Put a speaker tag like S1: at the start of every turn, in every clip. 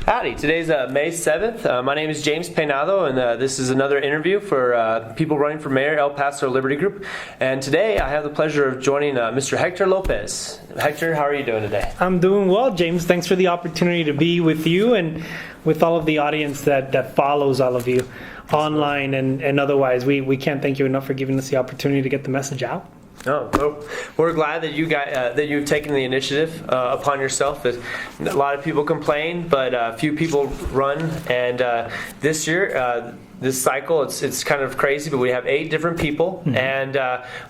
S1: Howdy, today's May 7th. My name is James Peinado, and this is another interview for people running for mayor, El Paso Liberty Group. And today I have the pleasure of joining Mr. Hector Lopez. Hector, how are you doing today?
S2: I'm doing well, James. Thanks for the opportunity to be with you and with all of the audience that follows all of you online and otherwise. We can't thank you enough for giving us the opportunity to get the message out.
S1: Oh, well, we're glad that that you've taken the initiative upon yourself. A lot of people complain, but few people run. And this year, this cycle, it's kind of crazy. But we have 8 different people, and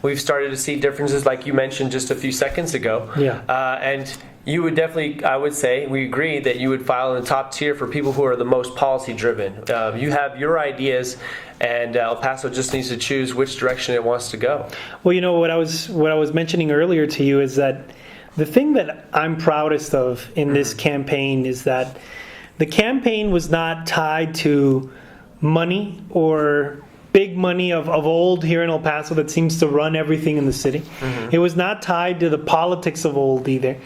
S1: we've started to see differences, like you mentioned just a few seconds ago.
S2: Yeah.
S1: And you would definitely, I would say, we agree that you would file in the top tier for people who are the most policy driven. You have your ideas, and El Paso just needs to choose which direction it wants to go.
S2: Well, you know what I was mentioning earlier to you is that the thing that I'm proudest of in this campaign is that the campaign was not tied to money or big money of old here in El Paso that seems to run everything in the city. It was not tied to the politics of old either.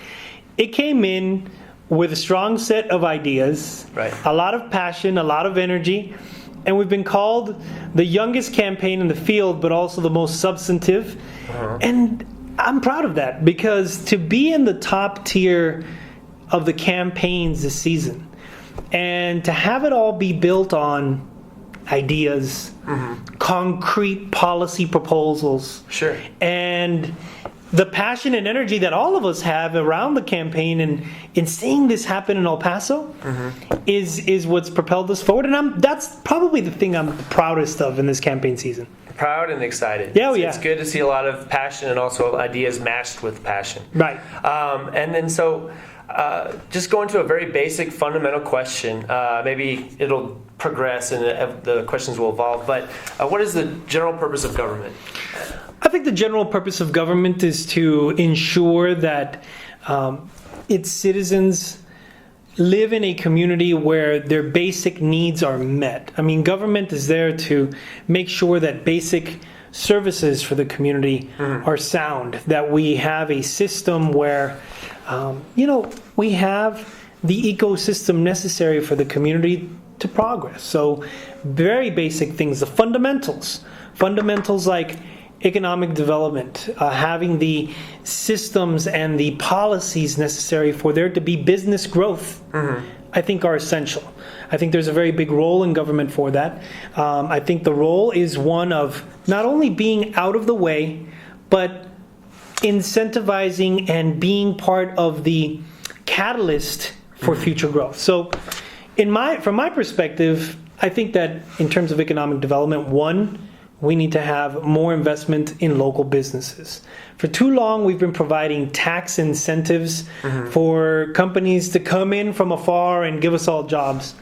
S2: It came in with a strong set of ideas,
S1: right,
S2: a lot of passion, a lot of energy, and we've been called the youngest campaign in the field, but also the most substantive. And I'm proud of that, because to be in the top tier of the campaigns this season and to have it all be built on ideas, concrete policy proposals,
S1: sure,
S2: and the passion and energy that all of us have around the campaign and in seeing this happen in El Paso is what's propelled us forward. And that's probably the thing I'm proudest of in this campaign season.
S1: Proud and excited.
S2: Yeah,
S1: It's good to see a lot of passion and also ideas matched with passion.
S2: Right.
S1: And then just going to a very basic fundamental question. Maybe it'll progress and the questions will evolve. But what is the general purpose of government?
S2: I think the general purpose of government is to ensure that its citizens live in a community where their basic needs are met. I mean, government is there to make sure that basic services for the community are sound, that we have a system where, we have the ecosystem necessary for the community to progress. So very basic things, the fundamentals like economic development, having the systems and the policies necessary for there to be business growth, I think are essential. I think there's a very big role in government for that. I think the role is one of not only being out of the way, but incentivizing and being part of the catalyst for future growth. So from my perspective, I think that in terms of economic development, one, we need to have more investment in local businesses. For too long, we've been providing tax incentives for companies to come in from afar and give us all jobs.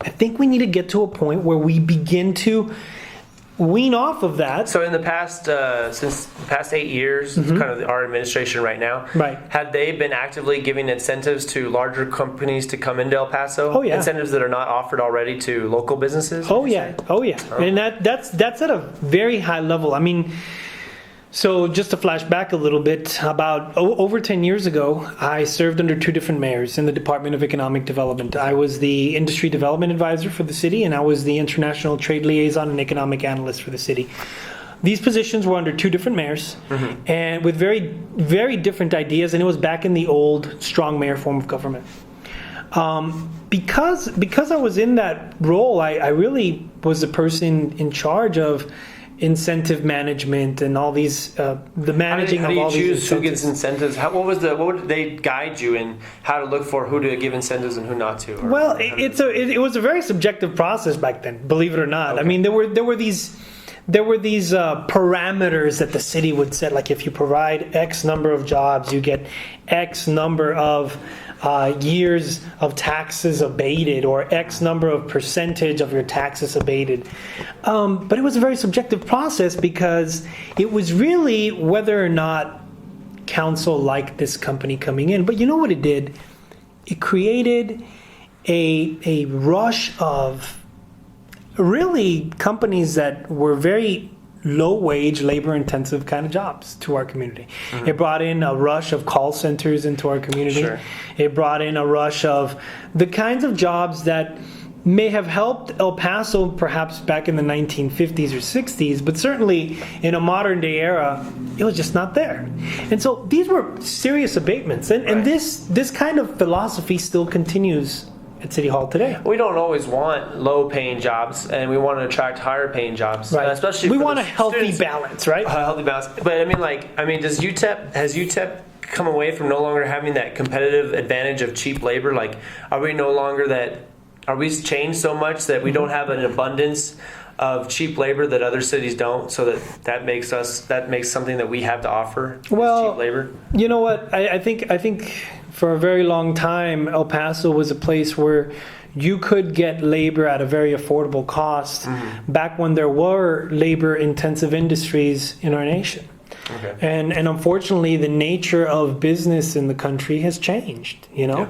S2: I think we need to get to a point where we begin to wean off of that.
S1: So in the past, since the past 8 years, kind of our administration right now, have they been actively giving incentives to larger companies to come into El Paso?
S2: Oh, yeah.
S1: Incentives that are not offered already to local businesses?
S2: Oh, yeah. And that's at a very high level. I mean, so just to flash back a little bit, about over 10 years ago, I served under 2 different mayors in the Department of Economic Development. I was the Industry Development Advisor for the city, and I was the International Trade Liaison and Economic Analyst for the city. These positions were under 2 different mayors, and with very, very different ideas, and it was back in the old strong mayor form of government. Because I was in that role, I really was the person in charge of incentive management and all these the managing of all these incentives. How do you choose who gets
S1: incentives? What would they guide you in how to look for who to give incentives and who not to?
S2: Well, it was a very subjective process back then, believe it or not. Okay. I mean, there were these parameters that the city would set, like if you provide X number of jobs, you get X number of years of taxes abated, or X number of percentage of your taxes abated. But it was a very subjective process, because it was really whether or not council liked this company coming in. But you know what it did? It created a rush of really companies that were very low-wage, labor-intensive kind of jobs to our community. It brought in a rush of call centers into our community.
S1: Sure.
S2: It brought in a rush of the kinds of jobs that may have helped El Paso perhaps back in the 1950s or 60s, but certainly in a modern-day era, it was just not there. And so these were serious abatements. And this kind of philosophy still continues at City Hall today.
S1: We don't always want low-paying jobs, and we want to attract higher-paying jobs.
S2: Right.
S1: Especially
S2: we
S1: for
S2: want
S1: the
S2: a healthy
S1: students.
S2: balance, right?
S1: A healthy balance. But has UTEP come away from no longer having that competitive advantage of cheap labor? Like, are we changed so much that we don't have an abundance of cheap labor that other cities don't, so that makes something that we have to offer is cheap labor?
S2: You know what? I think for a very long time, El Paso was a place where you could get labor at a very affordable cost back when there were labor-intensive industries in our nation.
S1: Okay.
S2: And unfortunately, the nature of business in the country has changed,
S1: Yeah.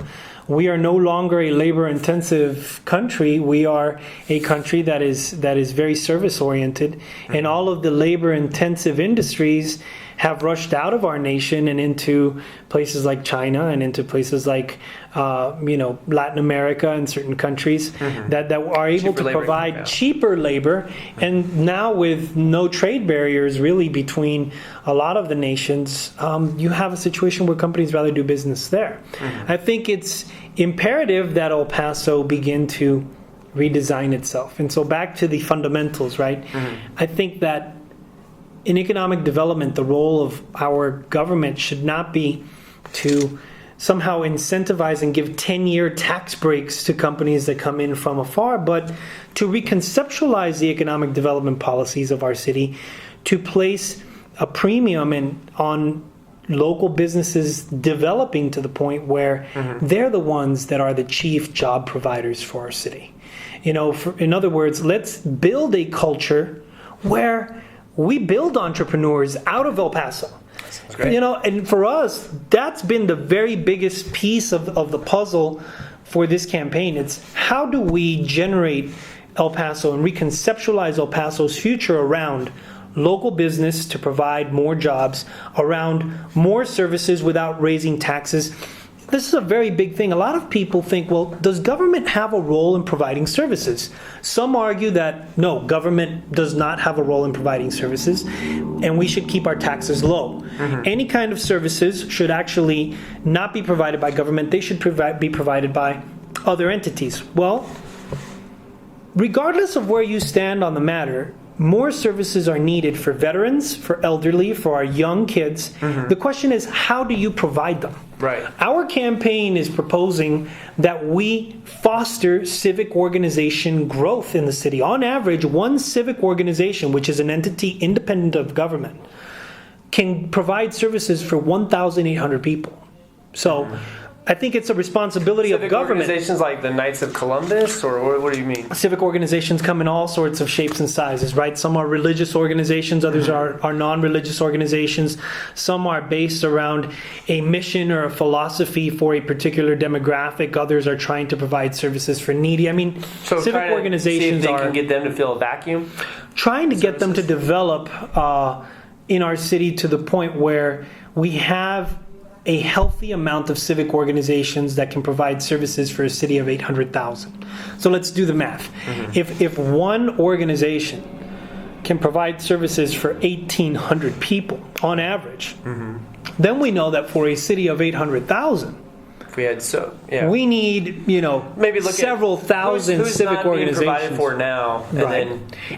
S2: We are no longer a labor-intensive country. We are a country that is very service-oriented, and all of the labor-intensive industries have rushed out of our nation and into places like China and into places like Latin America and certain countries that are able to provide cheaper labor. And now with no trade barriers really between a lot of the nations, you have a situation where companies rather do business there. I think it's imperative that El Paso begin to redesign itself. And so back to the fundamentals, right? I think that in economic development, the role of our government should not be to somehow incentivize and give 10-year tax breaks to companies that come in from afar, but to reconceptualize the economic development policies of our city, to place a premium on local businesses developing to the point where they're the ones that are the chief job providers for our city. In other words, let's build a culture where we build entrepreneurs out of El Paso.
S1: That's great.
S2: And for us, that's been the very biggest piece of the puzzle for this campaign. It's how do we generate El Paso and reconceptualize El Paso's future around local business to provide more jobs, around more services without raising taxes. This is a very big thing. A lot of people think, well, does government have a role in providing services? Some argue that no, government does not have a role in providing services, and we should keep our taxes low. Any kind of services should actually not be provided by government. They should be provided by other entities. Well, regardless of where you stand on the matter, more services are needed for veterans, for elderly, for our young kids. The question is, how do you provide them?
S1: Right.
S2: Our campaign is proposing that we foster civic organization growth in the city. On average, one civic organization, which is an entity independent of government, can provide services for 1,800 people. So I think it's a responsibility of government.
S1: Organizations like the Knights of Columbus, or what do you mean?
S2: Civic organizations come in all sorts of shapes and sizes, right? Some are religious organizations, others are non-religious organizations. Some are based around a mission or a philosophy for a particular demographic. Others are trying to provide services for needy. I mean,
S1: So
S2: civic organizations
S1: see if they
S2: are
S1: can get them to fill a vacuum.
S2: trying to get them to develop in our city to the point where we have a healthy amount of civic organizations that can provide services for a city of 800,000. So let's do the math. If one organization can provide services for 1,800 people on average, then we know that for a city of 800,000,
S1: If we had
S2: we need
S1: maybe look
S2: several
S1: at
S2: thousand
S1: who's
S2: civic
S1: not being
S2: organizations
S1: provided for now,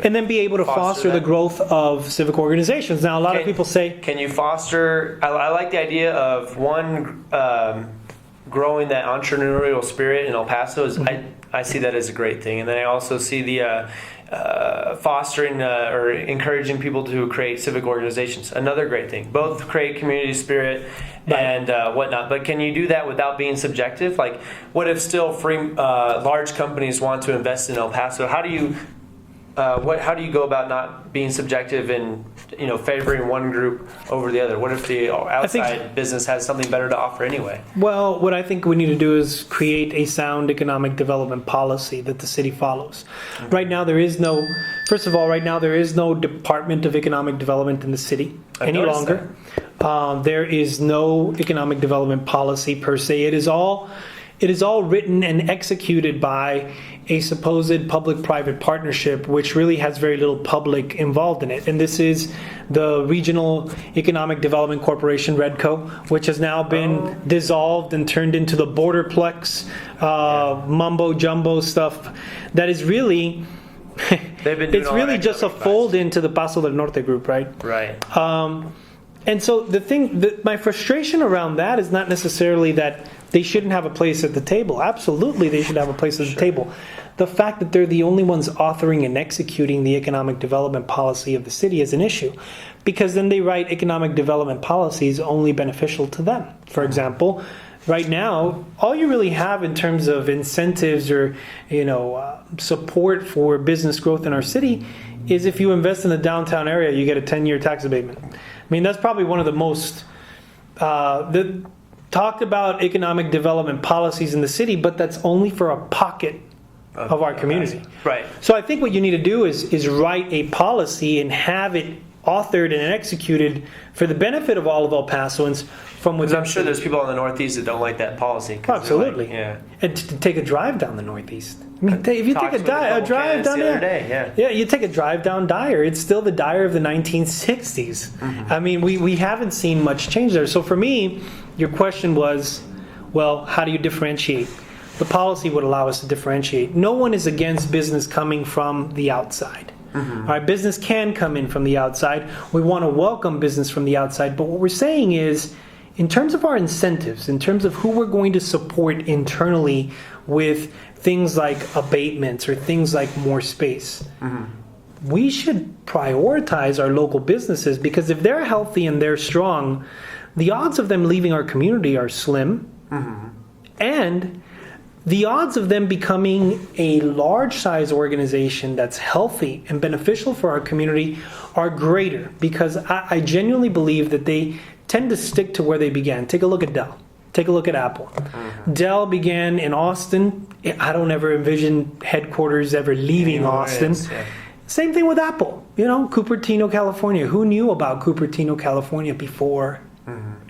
S2: and then be able to foster the
S1: that.
S2: growth of civic organizations. Now, a lot of people say,
S1: can you foster? I like the idea of one growing that entrepreneurial spirit in El Paso. I see that as a great thing, and then I also see the fostering or encouraging people to create civic organizations. Another great thing. Both create community spirit and whatnot. But can you do that without being subjective? Like, what if still large companies want to invest in El Paso? How do you how do you go about not being subjective and favoring one group over the other? What if the outside business has something better to offer anyway?
S2: Well, what I think we need to do is create a sound economic development policy that the city follows. Mm-hmm. Right now, there is no Department of Economic Development in the city any longer. There is no economic development policy per se. It is all written and executed by a supposed public-private partnership, which really has very little public involved in it. And this is the Regional Economic Development Corporation, REDCO, which has now been dissolved and turned into the Borderplex mumbo-jumbo stuff that is really... it's really just a fold into the Paso del Norte group, right?
S1: Right.
S2: And so my frustration around that is not necessarily that they shouldn't have a place at the table. Absolutely, they should have a place at the table. The fact that they're the only ones authoring and executing the economic development policy of the city is an issue, because then they write economic development policies only beneficial to them. For example, right now, all you really have in terms of incentives or support for business growth in our city is if you invest in the downtown area, you get a 10-year tax abatement. I mean, that's probably one of the most talked about economic development policies in the city, but that's only for a pocket of our community.
S1: Right.
S2: So I think what you need to do is write a policy and have it authored and executed for the benefit of all of El Pasoans from within.
S1: Because I'm sure there's people in the Northeast that don't like that policy.
S2: Absolutely.
S1: Yeah.
S2: And to take a drive down the Northeast. I mean, if you take a drive down
S1: there,
S2: you take a drive down Dyer. It's still the Dyer of the 1960s. Mm-hmm. I mean, we haven't seen much change there. So for me, your question was, well, how do you differentiate? The policy would allow us to differentiate. No one is against business coming from the outside. Mm-hmm. All right, business can come in from the outside. We want to welcome business from the outside. But what we're saying is, in terms of our incentives, in terms of who we're going to support internally with things like abatements or things like more space, we should prioritize our local businesses, because if they're healthy and they're strong, the odds of them leaving our community are slim. Mm-hmm. And the odds of them becoming a large size organization that's healthy and beneficial for our community are greater, because I genuinely believe that they tend to stick to where they began. Take a look at Dell. Take a look at Apple. Mm-hmm. Dell began in Austin. I don't ever envision headquarters ever leaving Austin. Same thing with Apple. Cupertino, California. Who knew about Cupertino, California before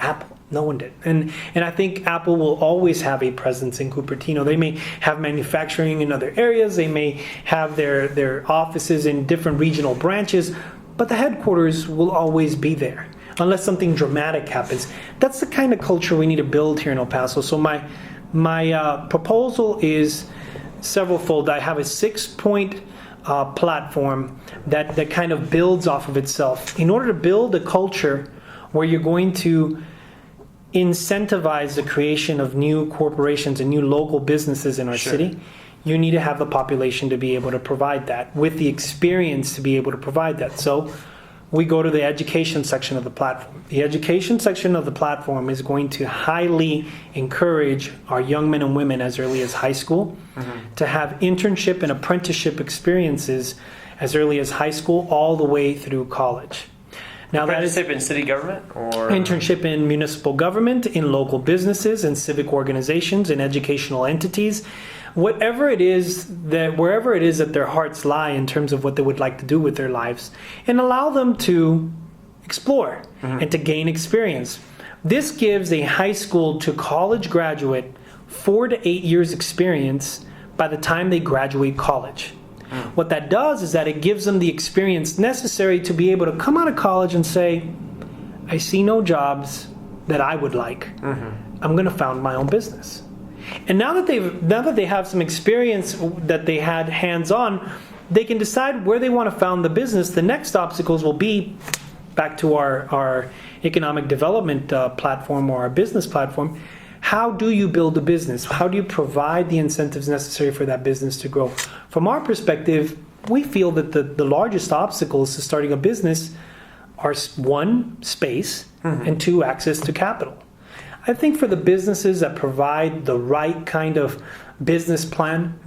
S2: Apple? No one did. And I think Apple will always have a presence in Cupertino. They may have manufacturing in other areas. They may have their offices in different regional branches, but the headquarters will always be there unless something dramatic happens. That's the kind of culture we need to build here in El Paso. So my proposal is several-fold. I have a 6-point platform that kind of builds off of itself. In order to build a culture where you're going to incentivize the creation of new corporations and new local businesses in our city, you need to have the population to be able to provide that, with the experience to be able to provide that. So we go to the education section of the platform. The education section of the platform is going to highly encourage our young men and women as early as high school to have internship and apprenticeship experiences as early as high school all the way through college.
S1: Now, apprenticeship in city government, or
S2: internship in municipal government, in local businesses, in civic organizations, in educational entities, wherever it is that their hearts lie in terms of what they would like to do with their lives, and allow them to explore and to gain experience. This gives a high school to college graduate 4 to 8 years experience by the time they graduate college. What that does is that it gives them the experience necessary to be able to come out of college and say, I see no jobs that I would like. I'm going to found my own business. And now that they have some experience that they had hands-on, they can decide where they want to found the business. The next obstacles will be back to our economic development platform, or our business platform. How do you build a business? How do you provide the incentives necessary for that business to grow? From our perspective, we feel that the largest obstacles to starting a business are, 1, space, and 2, access to capital. I think for the businesses that provide the right kind of business plan,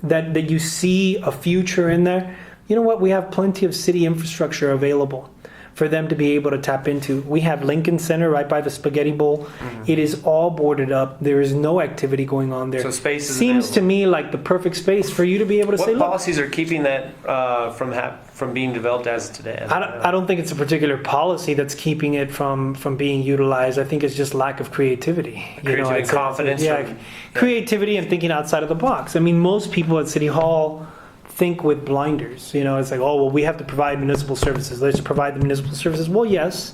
S2: that you see a future in there, you know what? We have plenty of city infrastructure available for them to be able to tap into. We have Lincoln Center right by the Spaghetti Bowl.
S1: Mm-hmm.
S2: It is all boarded up. There is no activity going on there.
S1: So space is
S2: seems
S1: available.
S2: to me like the perfect space for you to be able to
S1: What
S2: say, look,
S1: policies are keeping that from being developed as of today?
S2: I don't think it's a particular policy that's keeping it from being utilized. I think it's just lack of creativity.
S1: Creativity and confidence.
S2: Creativity and thinking outside of the box. I mean, most people at City Hall think with blinders. It's like, oh, well, we have to provide municipal services. Let's provide the municipal services. Well, yes,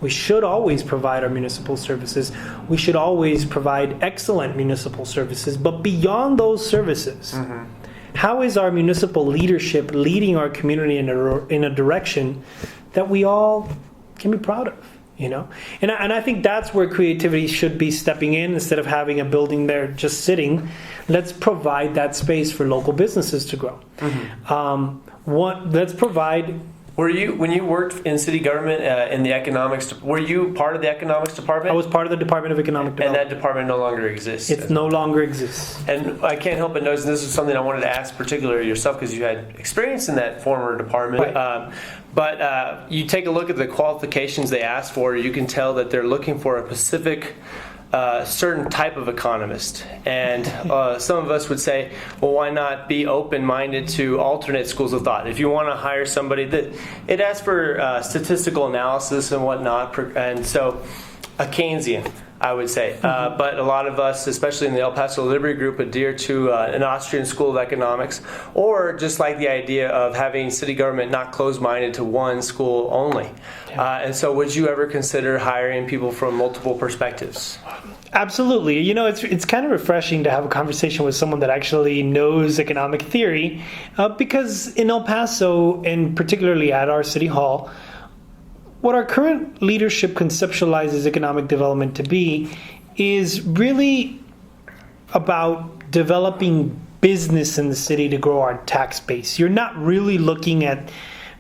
S2: we should always provide our municipal services. We should always provide excellent municipal services. But beyond those services, how is our municipal leadership leading our community in a direction that we all can be proud of? And I think that's where creativity should be stepping in. Instead of having a building there just sitting, let's provide that space for local businesses to grow. Let's provide.
S1: When you worked in city government in the economics, were you part of the economics department?
S2: I was part of the Department of Economic Development.
S1: And that department no longer exists.
S2: It no longer exists.
S1: And I can't help but notice, and this is something I wanted to ask particularly yourself because you had experience in that former department.
S2: Right.
S1: But you take a look at the qualifications they ask for, you can tell that they're looking for a specific certain type of economist. And some of us would say, well, why not be open-minded to alternate schools of thought? If you want to hire somebody that it asks for statistical analysis and whatnot, and so a Keynesian, I would say. But a lot of us, especially in the El Paso Liberty Group, adhere to an Austrian school of economics, or just like the idea of having city government not closed-minded to one school only. And so would you ever consider hiring people from multiple perspectives?
S2: Absolutely. It's kind of refreshing to have a conversation with someone that actually knows economic theory, because in El Paso, and particularly at our City Hall, what our current leadership conceptualizes economic development to be is really about developing business in the city to grow our tax base. You're not really looking at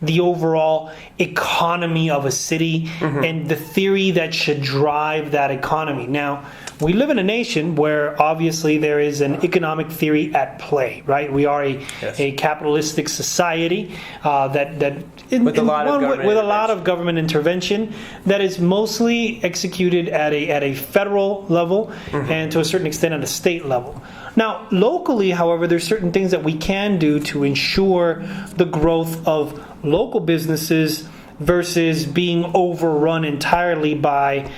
S2: the overall economy of a city and the theory that should drive that economy. Now, we live in a nation where obviously there is an economic theory at play, right? We are a capitalistic society with a lot of government intervention that is mostly executed at a federal level and to a certain extent at a state level. Now, locally, however, there's certain things that we can do to ensure the growth of local businesses versus being overrun entirely by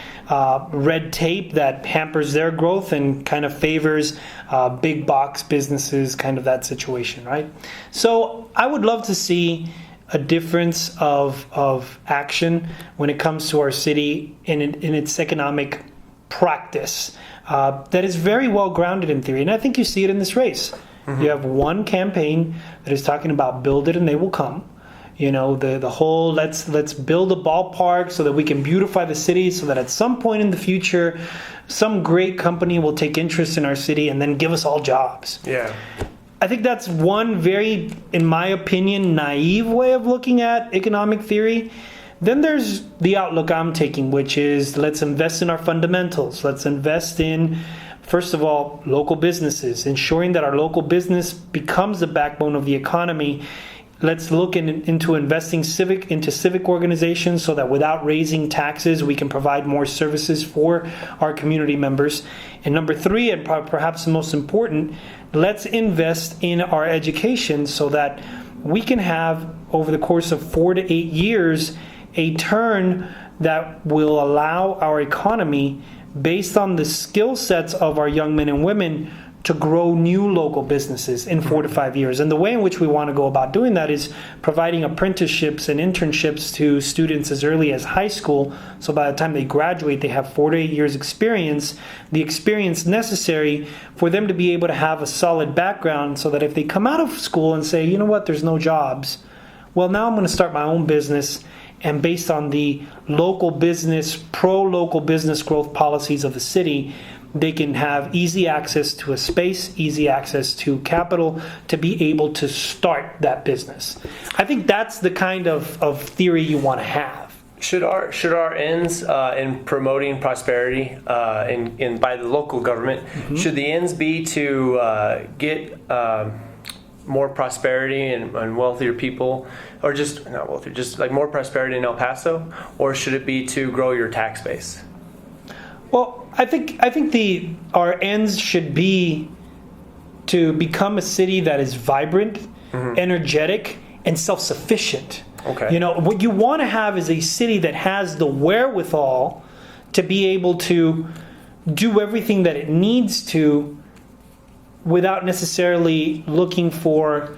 S2: red tape that hampers their growth and kind of favors big box businesses, kind of that situation, right? So I would love to see a difference of action when it comes to our city in its economic practice that is very well grounded in theory. And I think you see it in this race. You have one campaign that is talking about build it and they will come. The whole let's build a ballpark so that we can beautify the city so that at some point in the future, some great company will take interest in our city and then give us all jobs.
S1: Yeah.
S2: I think that's one very, in my opinion, naive way of looking at economic theory. Then there's the outlook I'm taking, which is let's invest in our fundamentals. Let's invest in, first of all, local businesses, ensuring that our local business becomes the backbone of the economy. Let's look into investing into civic organizations so that without raising taxes, we can provide more services for our community members. And number three, and perhaps the most important, let's invest in our education so that we can have, over the course of 4 to 8 years, a turn that will allow our economy, based on the skill sets of our young men and women, to grow new local businesses in 4 to 5 years. And the way in which we want to go about doing that is providing apprenticeships and internships to students as early as high school. So by the time they graduate, they have 4 to 8 years experience, the experience necessary for them to be able to have a solid background so that if they come out of school and say, you know what, there's no jobs. Well, now I'm going to start my own business. And based on the local business, pro-local business growth policies of the city, they can have easy access to a space, easy access to capital to be able to start that business. I think that's the kind of theory you want to have.
S1: Should our ends in promoting prosperity by the local government, should the ends be to get more prosperity and wealthier people, or just not wealthier, just like more prosperity in El Paso, or should it be to grow your tax base?
S2: Well, I think our ends should be to become a city that is vibrant, energetic, and self-sufficient.
S1: Okay.
S2: What you want to have is a city that has the wherewithal to be able to do everything that it needs to without necessarily looking for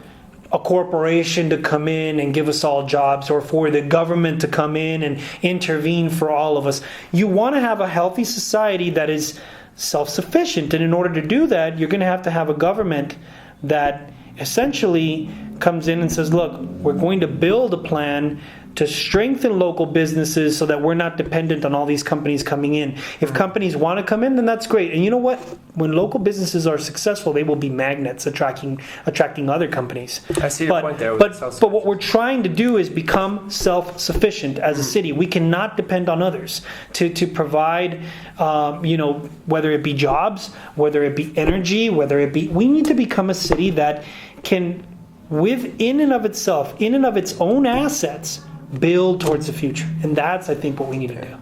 S2: a corporation to come in and give us all jobs, or for the government to come in and intervene for all of us. You want to have a healthy society that is self-sufficient, and in order to do that, you're going to have a government that essentially comes in and says, look, we're going to build a plan to strengthen local businesses so that we're not dependent on all these companies coming in. If companies want to come in, then that's great. And you know what? When local businesses are successful, they will be magnets attracting other companies.
S1: I see your point there.
S2: But what we're trying to do is become self-sufficient as a city. We cannot depend on others to provide, whether it be jobs, whether it be energy, we need to become a city that can, in and of itself, in and of its own assets, build towards the future. And that's, I think, what we need to do.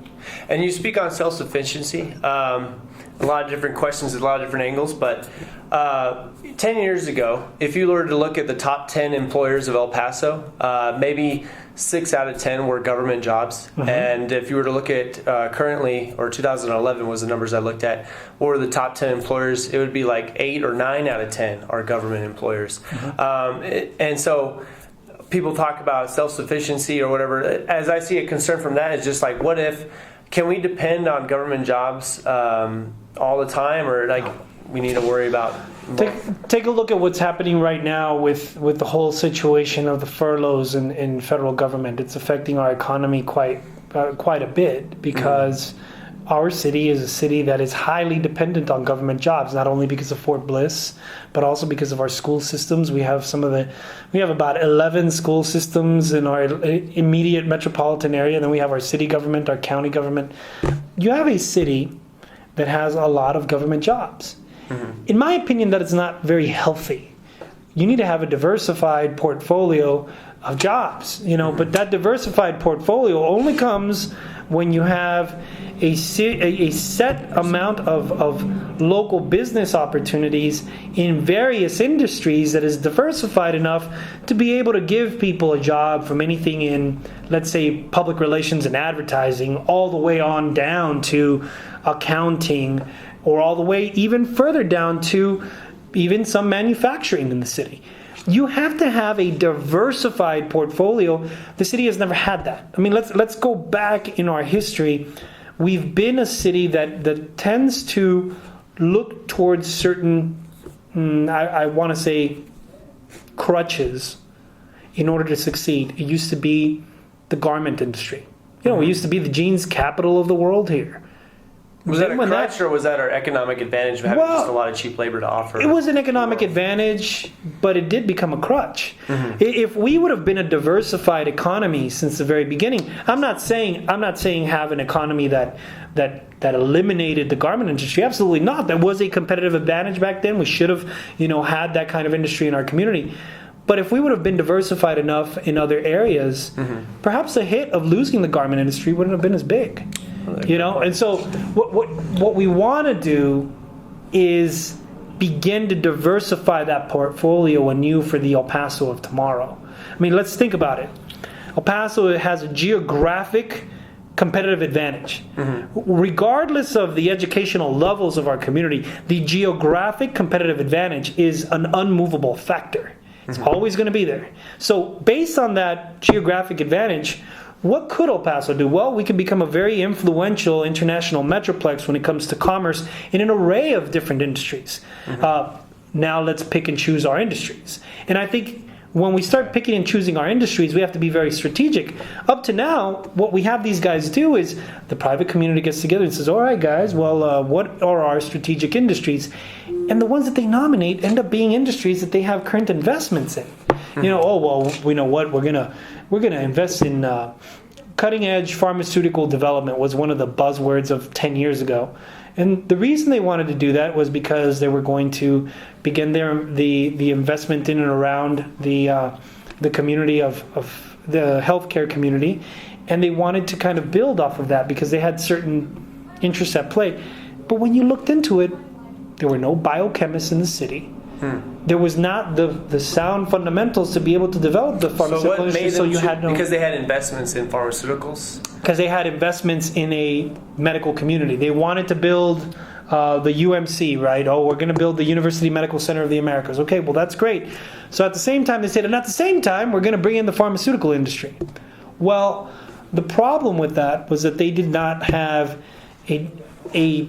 S1: And you speak on self-sufficiency. A lot of different questions, a lot of different angles. But 10 years ago, if you were to look at the top 10 employers of El Paso, maybe 6 out of 10 were government jobs. And if you were to look at currently, or 2011 was the numbers I looked at, what were the top 10 employers, it would be like 8 or 9 out of 10 are government employers. And so people talk about self-sufficiency or whatever. As I see a concern from that is just like, can we depend on government jobs all the time, or we need to worry about?
S2: Take a look at what's happening right now with the whole situation of the furloughs in federal government. It's affecting our economy quite a bit, because our city is a city that is highly dependent on government jobs, not only because of Fort Bliss, but also because of our school systems. We have about 11 school systems in our immediate metropolitan area, and then we have our city government, our county government. You have a city that has a lot of government jobs. In my opinion, that is not very healthy. You need to have a diversified portfolio of jobs, but that diversified portfolio only comes when you have a set amount of local business opportunities in various industries that is diversified enough to be able to give people a job, from anything in, let's say, public relations and advertising, all the way on down to accounting, or all the way even further down to even some manufacturing in the city. You have to have a diversified portfolio. The city has never had that. I mean, let's go back in our history. We've been a city that tends to look towards certain, I want to say, crutches in order to succeed. It used to be the garment industry. We used to be the jeans capital of the world here.
S1: Was that a crutch, or was that our economic advantage of having just a lot of cheap labor to offer?
S2: It was an economic advantage, but it did become a crutch. If we would have been a diversified economy since the very beginning, I'm not saying have an economy that eliminated the garment industry. Absolutely not. There was a competitive advantage back then. We should have, had that kind of industry in our community. But if we would have been diversified enough in other areas, perhaps the hit of losing the garment industry wouldn't have been as big. And so what we want to do is begin to diversify that portfolio anew for the El Paso of tomorrow. I mean, let's think about it. El Paso has a geographic competitive advantage. Regardless of the educational levels of our community, the geographic competitive advantage is an unmovable factor. It's always going to be there. So based on that geographic advantage, what could El Paso do? Well, we can become a very influential international metroplex when it comes to commerce in an array of different industries. Now let's pick and choose our industries. And I think when we start picking and choosing our industries, we have to be very strategic. Up to now, what we have these guys do is the private community gets together and says, all right, guys, well, what are our strategic industries? And the ones that they nominate end up being industries that they have current investments in. We know what, we're gonna invest in cutting edge pharmaceutical development was one of the buzzwords of 10 years ago. And the reason they wanted to do that was because they were going to begin the investment in and around the community of the healthcare community, and they wanted to kind of build off of that because they had certain interests at play. But when you looked into it, there were no biochemists in the city. There was not the sound fundamentals to be able to develop the pharmaceutical industry. So you had no,
S1: because they had investments in pharmaceuticals.
S2: Because they had investments in a medical community. They wanted to build the UMC, right? Oh, we're going to build the University Medical Center of the Americas. Okay, well, that's great. So at the same time, they said, and at the same time, we're going to bring in the pharmaceutical industry. Well, the problem with that was that they did not have a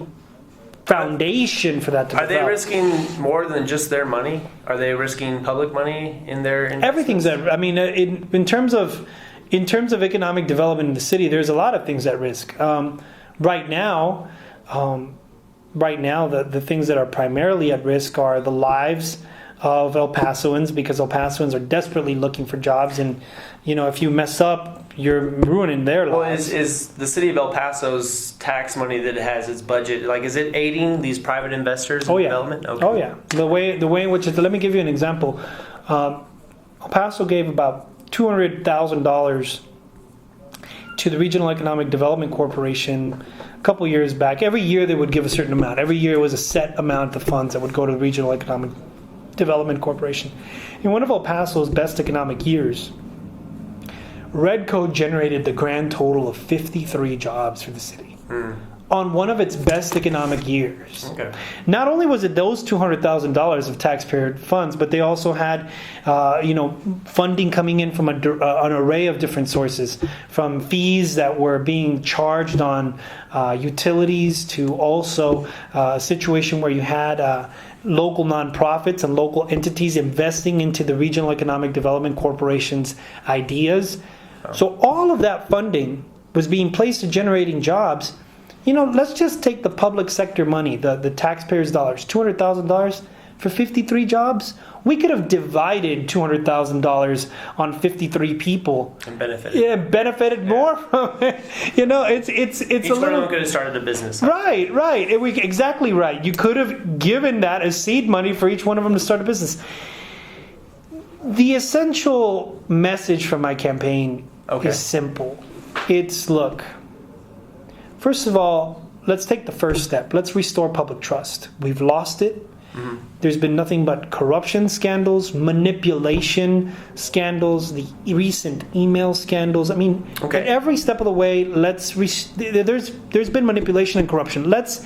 S2: foundation for that to develop.
S1: Are they risking more than just their money? Are they risking public money in their investments? Everything's
S2: at, I mean, in terms of economic development in the city, there's a lot of things at risk. Right now, the things that are primarily at risk are the lives of El Pasoans, because El Pasoans are desperately looking for jobs, and if you mess up, you're ruining their lives.
S1: Well, is the city of El Paso's tax money that it has, its budget, like, is it aiding these private investors in development? Okay.
S2: Oh yeah, the way in which let me give you an example. El Paso gave about $200,000 to the Regional Economic Development Corporation a couple years back. Every year they would give a certain amount. Every year it was a set amount of funds that would go to the Regional Economic Development Corporation. In one of El Paso's best economic years, Redco generated the grand total of 53 jobs for the city on one of its best economic years.
S1: Okay.
S2: Not only was it those $200,000 of taxpayer funds, but they also had, funding coming in from an array of different sources, from fees that were being charged on utilities to also a situation where you had local nonprofits and local entities investing into the Regional Economic Development Corporation's ideas. So all of that funding was being placed to generating jobs. Let's just take the public sector money, the taxpayers' dollars, $200,000 for 53 jobs. We could have divided $200,000 on 53 people
S1: and benefited.
S2: Yeah, benefited more from it. It's
S1: each
S2: a little.
S1: One of them could have started a business.
S2: Right. Exactly right. You could have given that as seed money for each one of them to start a business. The essential message from my campaign is simple. It's, look, first of all, let's take the first step. Let's restore public trust. We've lost it. Mm-hmm. There's been nothing but corruption scandals, manipulation scandals, the recent email scandals. I mean, at every step of the way, there's been manipulation and corruption. Let's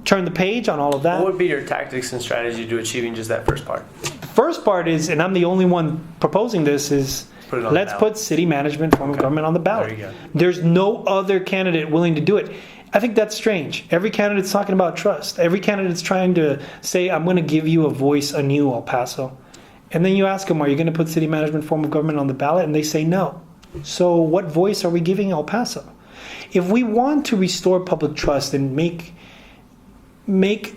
S2: turn the page on all of that.
S1: What would be your tactics and strategy to achieving just that first part?
S2: The first part is, and I'm the only one proposing this, is let's put city management form of government on the ballot.
S1: There you go.
S2: There's no other candidate willing to do it. I think that's strange. Every candidate's talking about trust. Every candidate's trying to say, I'm going to give you a voice anew, El Paso. And then you ask them, are you going to put city management form of government on the ballot? And they say no. So what voice are we giving El Paso? If we want to restore public trust and make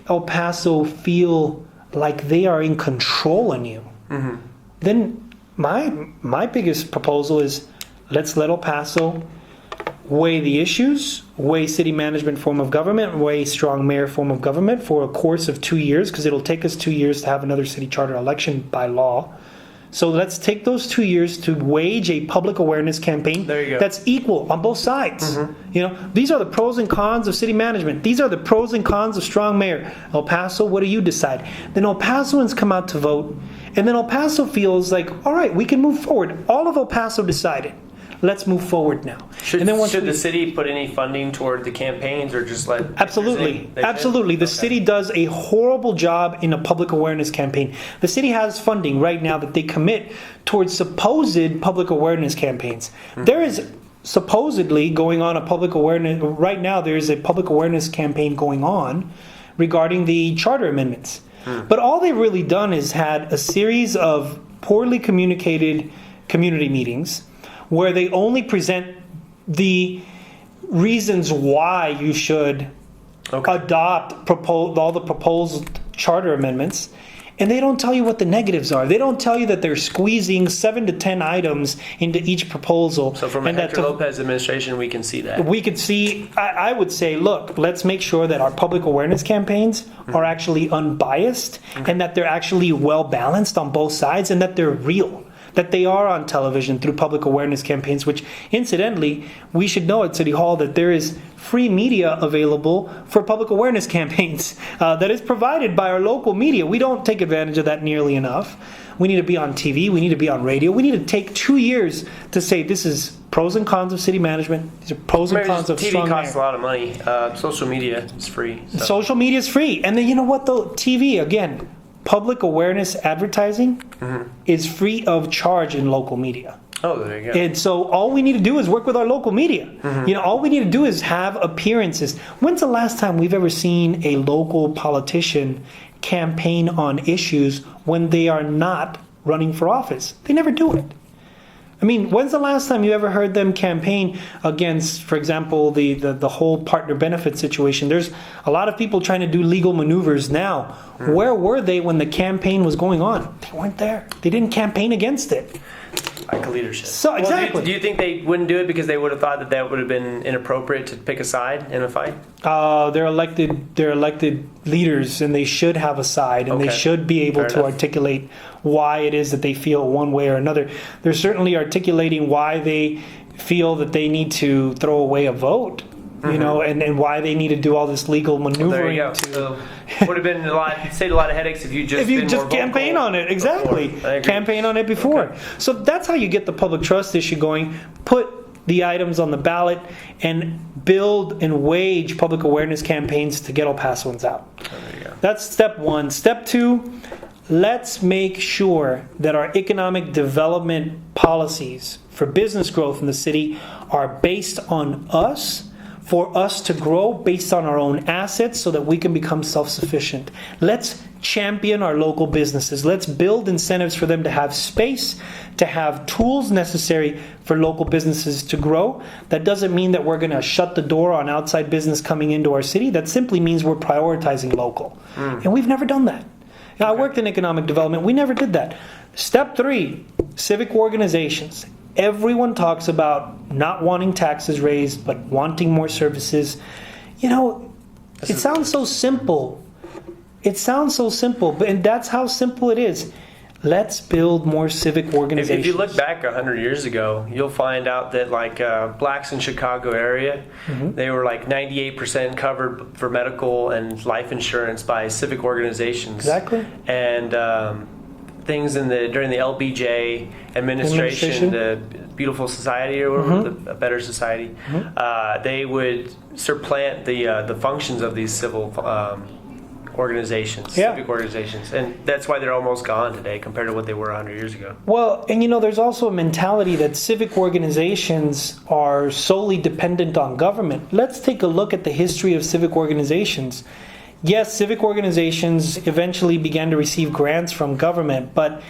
S2: El Paso feel like they are in control anew, then my biggest proposal is, let's let El Paso weigh the issues, weigh city management form of government, weigh strong mayor form of government for a course of 2 years, because it'll take us 2 years to have another city charter election by law. So let's take those 2 years to wage a public awareness campaign that's equal on both sides. These are the pros and cons of city management. These are the pros and cons of strong mayor. El Paso, what do you decide? Then El Pasoans come out to vote, and then El Paso feels like, all right, we can move forward. All of El Paso decided. Let's move forward now.
S1: Should the city put any funding toward the campaigns, or just let?
S2: Absolutely. The city does a horrible job in a public awareness campaign. The city has funding right now that they commit towards supposed public awareness campaigns. There is supposedly going on a public awareness right now. There is a public awareness campaign going on regarding the charter amendments. But all they've really done is had a series of poorly communicated community meetings, where they only present the reasons why you should adopt all the proposed charter amendments, And they don't tell you what the negatives are. They don't tell you that they're squeezing 7 to 10 items into each proposal.
S1: So from a
S2: and
S1: Hector Lopez administration, we can see that.
S2: We could see, I would say, look, let's make sure that our public awareness campaigns are actually unbiased and that they're actually well balanced on both sides and that they're real. That they are on television through public awareness campaigns, which incidentally, we should know at City Hall that there is free media available for public awareness campaigns that is provided by our local media. We don't take advantage of that nearly enough. We need to be on TV. We need to be on radio. We need to take 2 years to say this is pros and cons of city management. These are pros and cons of
S1: TV
S2: strong
S1: costs
S2: mayor.
S1: a lot of money. Social media is free. So.
S2: Social media is free. And then you know what though? TV, again, public awareness advertising is free of charge in local media.
S1: Oh, there you go.
S2: And so all we need to do is work with our local media. You know, all we need to do is have appearances. When's the last time we've ever seen a local politician campaign on issues when they are not running for office? They never do it. I mean, when's the last time you ever heard them campaign against, for example, the whole partner benefit situation? There's a lot of people trying to do legal maneuvers now. Where were they when the campaign was going on? They weren't there. They didn't campaign against it.
S1: Lack of leadership.
S2: So exactly.
S1: Do you think they wouldn't do it because they would have thought that would have been inappropriate to pick a side in a fight?
S2: They're elected leaders, and they should have a side, and they
S1: Okay.
S2: should be able
S1: Fair
S2: to
S1: enough.
S2: articulate why it is that they feel one way or another. They're certainly articulating why they feel that they need to throw away a vote, you know, and why they need to do all this legal
S1: There
S2: maneuvering
S1: you go.
S2: to.
S1: So, would have been saved a lot of headaches if you just been more
S2: campaign
S1: vocal
S2: on it, exactly.
S1: before. I agree.
S2: Campaign on it before.
S1: Okay.
S2: So that's how you get the public trust issue going. Put the items on the ballot and build and wage public awareness campaigns to get El Pasoans out.
S1: There you go.
S2: That's step one. Step two, let's make sure that our economic development policies for business growth in the city are based on us, for us to grow based on our own assets so that we can become self-sufficient. Let's champion our local businesses. Let's build incentives for them to have space, to have tools necessary for local businesses to grow. That doesn't mean that we're going to shut the door on outside business coming into our city. That simply means we're prioritizing local. And we've never done that. Now, I worked in economic development. We never did that. Step three, civic organizations. Everyone talks about not wanting taxes raised, but wanting more services. You know, it sounds so simple. It sounds so simple, but and that's how simple it is. Let's build more civic organizations.
S1: If you look back 100 years ago, you'll find out that like blacks in Chicago area, they were like 98% covered for medical and life insurance by civic organizations.
S2: Exactly.
S1: And things during the LBJ administration, the Beautiful Society or whatever, a Better Society, they would supplant the functions of these civil organizations, civic organizations, and that's why they're almost gone today compared to what they were 100 years ago.
S2: Well, and you know, there's also a mentality that civic organizations are solely dependent on government. Let's take a look at the history of civic organizations. Yes, civic organizations eventually began to receive grants from government, but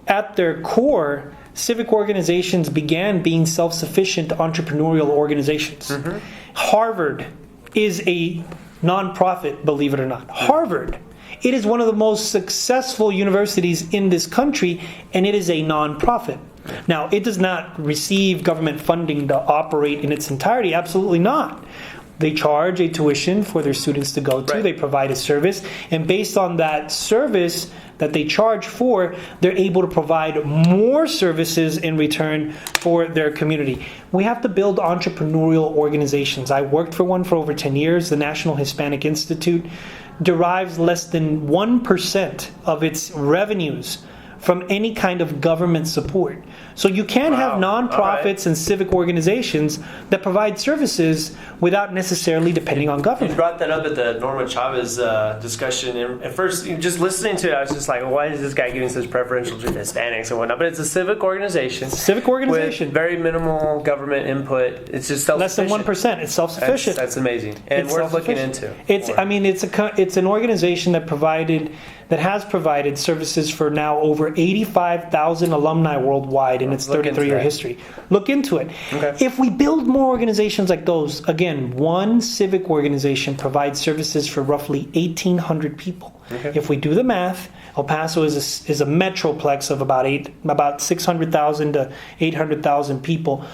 S2: at their core, civic organizations began being self-sufficient entrepreneurial organizations. Harvard is a nonprofit, believe it or not. Harvard. It is one of the most successful universities in this country, and it is a nonprofit. Now, it does not receive government funding to operate in its entirety. Absolutely not. They charge a tuition for their students to go to.
S1: Right.
S2: They provide a service. And based on that service that they charge for, they're able to provide more services in return for their community. We have to build entrepreneurial organizations. I worked for one for over 10 years. The National Hispanic Institute derives less than 1% of its revenues from any kind of government support. So you can have nonprofits and civic organizations that provide services without necessarily depending on
S1: You
S2: government.
S1: brought that up at the Norma Chavez discussion, and at first, just listening to it, I was just like, why is this guy giving such preferential treatment to Hispanics and whatnot? But it's a civic organization.
S2: Civic organization.
S1: With very minimal government input. It's just
S2: Less than
S1: self-sufficient.
S2: 1%. It's self-sufficient.
S1: That's amazing, and
S2: It's
S1: worth looking
S2: self-sufficient.
S1: into.
S2: It's. I mean, it's an organization that provided that has provided services for now over 85,000 alumni worldwide in its 33-year history. Look into it.
S1: Okay.
S2: If we build more organizations like those, again, one civic organization provides services for roughly 1,800 people.
S1: Okay.
S2: If we do the math, El Paso is a metroplex of about 600,000 to 800,000 people.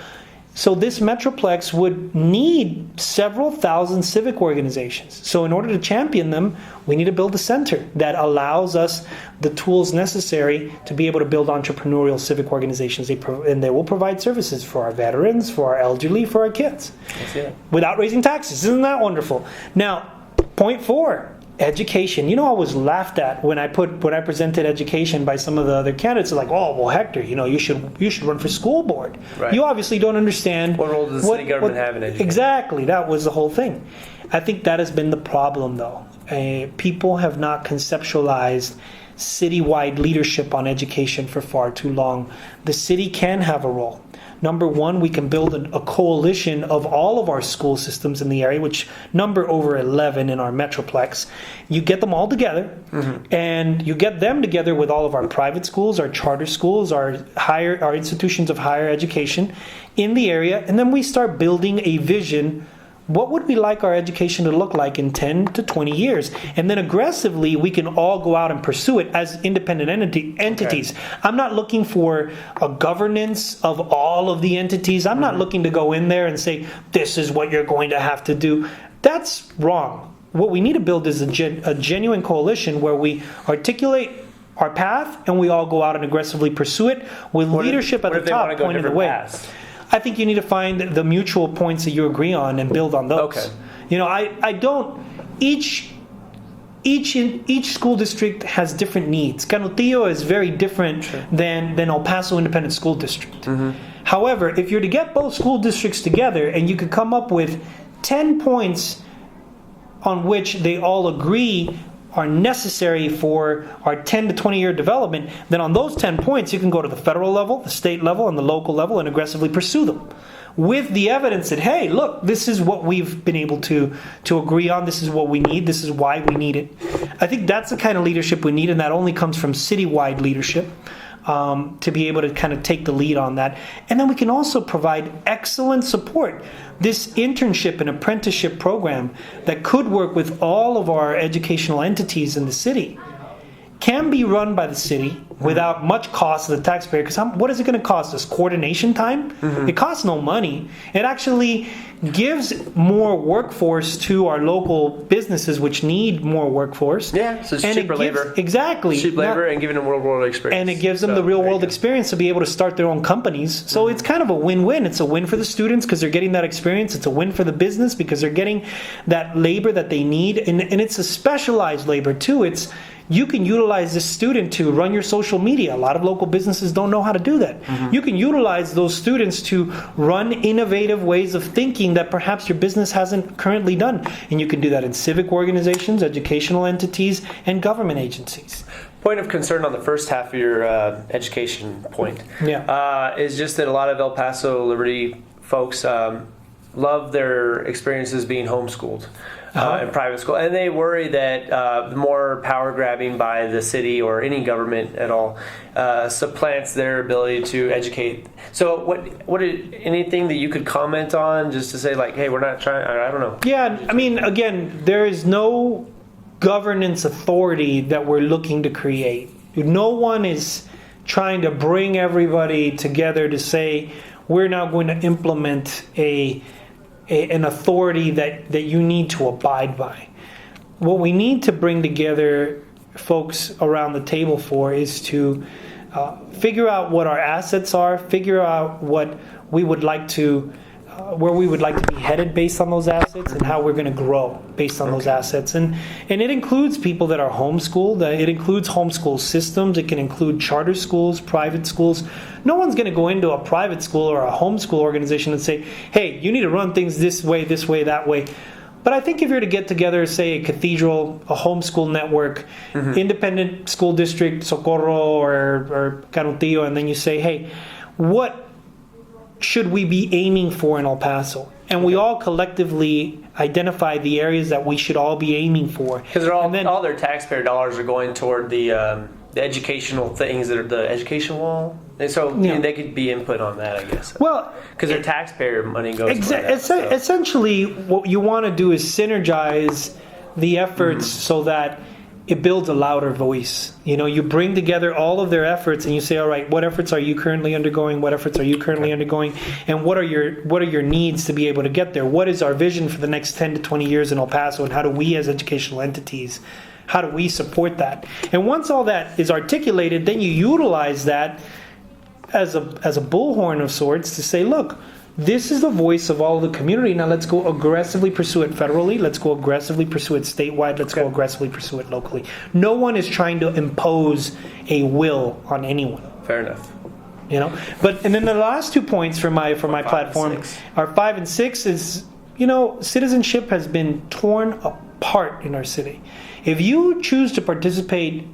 S2: So this metroplex would need several thousand civic organizations. So in order to champion them, we need to build a center that allows us the tools necessary to be able to build entrepreneurial civic organizations. And they will provide services for our veterans, for our elderly, for our kids, without raising taxes. Isn't that wonderful? Now, point 4. Education. You know, I was laughed at when I presented education by some of the other candidates. They're like, "Oh, well, Hector, you should run for school board."
S1: Right.
S2: You obviously don't understand
S1: what role does the city government have in education.
S2: Exactly, that was the whole thing. I think that has been the problem, though. People have not conceptualized citywide leadership on education for far too long. The city can have a role. Number one, we can build a coalition of all of our school systems in the area, which number over 11 in our metroplex. You get them all together, and you get them together with all of our private schools, our charter schools, our institutions of higher education in the area, and then we start building a vision. What would we like our education to look like in 10 to 20 years? And then aggressively, we can all go out and pursue it as independent entities. Okay. I'm not looking for a governance of all of the entities. I'm not looking to go in there and say, this is what you're going to have to do. That's wrong. What we need to build is a genuine coalition where we articulate our path and we all go out and aggressively pursue it with leadership at the top pointing the way. Paths? I think you need to find the mutual points that you agree on and build on those.
S1: Okay.
S2: I don't. Each school district has different needs. Canutillo is very different than El Paso Independent School District. However, if you're to get both school districts together and you could come up with 10 points on which they all agree are necessary for our 10 to 20 year development, then on those 10 points you can go to the federal level, the state level, and the local level and aggressively pursue them with the evidence that, hey, look, this is what we've been able to agree on, this is what we need, this is why we need it. I think that's the kind of leadership we need, and that only comes from citywide leadership. To be able to kind of take the lead on that. And then we can also provide excellent support. This internship and apprenticeship program that could work with all of our educational entities in the city can be run by the city without much cost to the taxpayer. Because what is it going to cost us? Coordination time? It costs no money. It actually gives more workforce to our local businesses, which need more workforce.
S1: Yeah, so it's cheaper labor.
S2: Exactly.
S1: Cheap labor and giving them real-world experience.
S2: And it gives them the real-world experience to be able to start their own companies. So it's kind of a win-win. It's a win for the students because they're getting that experience. It's a win for the business because they're getting that labor that they need. And it's a specialized labor, too. You can utilize this student to run your social media. A lot of local businesses don't know how to do that. You can utilize those students to run innovative ways of thinking that perhaps your business hasn't currently done. And you can do that in civic organizations, educational entities, and government agencies.
S1: Point of concern on the first half of your education point is just that a lot of El Paso Liberty folks love their experiences being homeschooled. In private school, and they worry that more power grabbing by the city or any government at all supplants their ability to educate. So, anything that you could comment on, just to say like, hey, we're not trying. I don't know.
S2: Yeah, I mean, again, there is no governance authority that we're looking to create. No one is trying to bring everybody together to say we're now going to implement an authority that you need to abide by. What we need to bring together folks around the table for is to figure out what our assets are, figure out what we would like to, where we would like to be headed based on those assets, and how we're going to grow based on those assets. And it includes people that are homeschooled. It includes homeschool systems. It can include charter schools, private schools. No one's going to go into a private school or a homeschool organization and say, hey, you need to run things this way, that way. But I think if you're to get together, say, a cathedral, a homeschool network, independent school district, Socorro or Canutillo, and then you say, hey, what should we be aiming for in El Paso? And we all collectively identify the areas that we should all be aiming for.
S1: Because all their taxpayer dollars are going toward the educational things that are the education wall. And so they could be input on that, I guess.
S2: Well,
S1: because their taxpayer money goes toward that.
S2: Essentially, what you want to do is synergize the efforts so that it builds a louder voice. You bring together all of their efforts and you say, all right, what efforts are you currently undergoing? What efforts are you currently undergoing? And what are your needs to be able to get there? What is our vision for the next 10 to 20 years in El Paso? And how do we as educational entities, how do we support that? And once all that is articulated, then you utilize that as a bullhorn of sorts to say, look, this is the voice of all the community. Now let's go aggressively pursue it federally. Let's go aggressively pursue it statewide. Let's go aggressively pursue it locally. No one is trying to impose a will on anyone.
S1: Fair enough.
S2: And then the last 2 points for my platform are 5 and 6 is, citizenship has been torn apart in our city. If you choose to participate,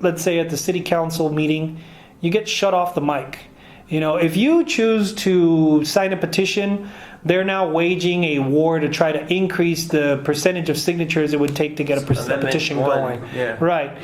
S2: let's say at the city council meeting, you get shut off the mic. If you choose to sign a petition, they're now waging a war to try to increase the percentage of signatures it would take to get a petition going.
S1: Yeah.
S2: Right.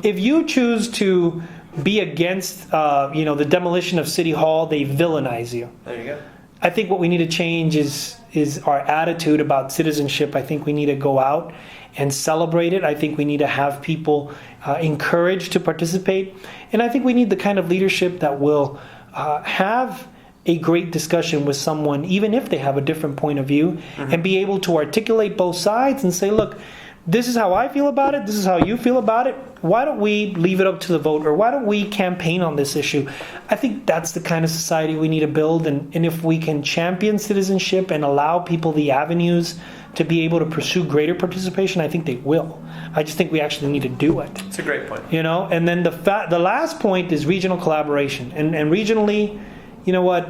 S2: If you choose to be against, the demolition of City Hall, they villainize you.
S1: There you go.
S2: I think what we need to change is our attitude about citizenship. I think we need to go out and celebrate it. I think we need to have people encouraged to participate. And I think we need the kind of leadership that will have a great discussion with someone, even if they have a different point of view, and be able to articulate both sides and say, look, this is how I feel about it. This is how you feel about it. Why don't we leave it up to the vote, or why don't we campaign on this issue? I think that's the kind of society we need to build. And if we can champion citizenship and allow people the avenues to be able to pursue greater participation, I think they will. I just think we actually need to do it.
S1: It's a great point.
S2: And then the last point is regional collaboration. And regionally, you know what?